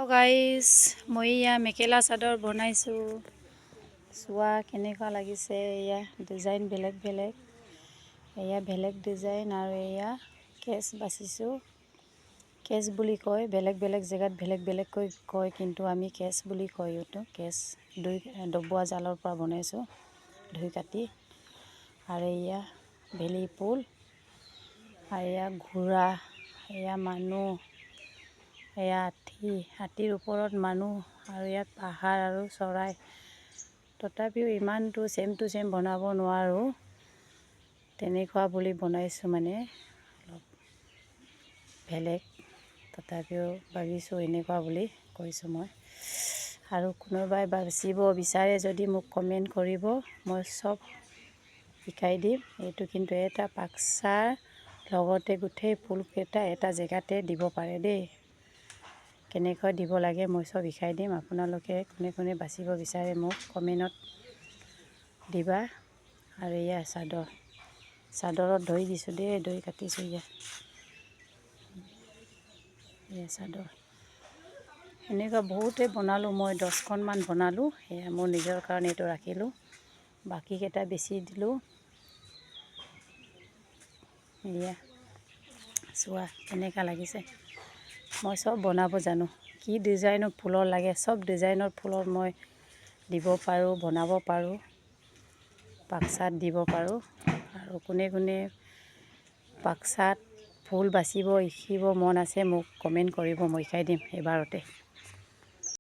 Hello' guys, মই এয়া মেখেলা চাদৰ বনাইছোঁ। চোৱা কেনেকুৱা লাগিছে। এয়া ডিজাইন বেলেগ বেলেগ, এয়া বেলেগ ডিজাইন আৰু এয়া কেচ বাচিছোঁ। কেচ বুলি কয়, বেলেগ বেলেগ জেগাত বেলেগ বেলেগকৈ কয়, কিন্তু আমি কেচ বুলি কয়। এইটো কেচ ডবোৱা জালৰ পৰা বনাইছোঁ, ধুই কাটি। আৰু এয়া বেলি ফুল, আৰু এয়া ঘোঁৰা, এয়া মানুহ, এয়া হাতীৰ ওপৰত মানুহ, আৰু ইয়াত পাহাৰ আৰু চৰাই। তথাপিও ইমানটো ছেম টু ছেম বনাব নোৱাৰোঁ, তেনেকুৱা বুলি বনাইছোঁ। মানে অলপ বেলেগ, তথাপিও ভাবিছোঁ এনেকুৱা বুলি কৈছোঁ মই। আৰু কোনোবাই বাচিব বিচাৰে যদি মোক কমেণ্ট কৰিব, মই চব শিকাই দিম। এইটো কিন্তু এটা পাকচাৰ লগতে গোটেই ফুলকেইটা এটা জেগাতে দিব পাৰে দেই। কেনেকৈ দিব লাগে মই চব শিকাই দিম। আপোনালোকে কোনে কোনে বাচিব বিচাৰে মোক কমেণ্টত দিবা। আৰু এয়া চাদৰত দহি দিছোঁ দেই, দহি কাটিছোঁ। এয়া চাদৰ এনেকুৱা বহুতেই বনালোঁ মই, 10খনমান বনালোঁ। সেয়া মোৰ নিজৰ কাৰণে এইটো ৰাখিলোঁ, বাকীকেইটা বেছি দিলোঁ। এয়া চোৱা কেনেকুৱা লাগিছে। মই চব বনাব জানো, কি ডিজাইনৰ ফুলৰ লাগে চব ডিজাইনৰ ফুলৰ মই দিব পাৰোঁ, বনাব পাৰোঁ, পাকচাত দিব পাৰোঁ। আৰু কোনে কোনে পাকচাত ফুল বাচিব শিকিব মন আছে মোক কমেণ্ট কৰিব, মই শিকাই দিম এবাৰতে।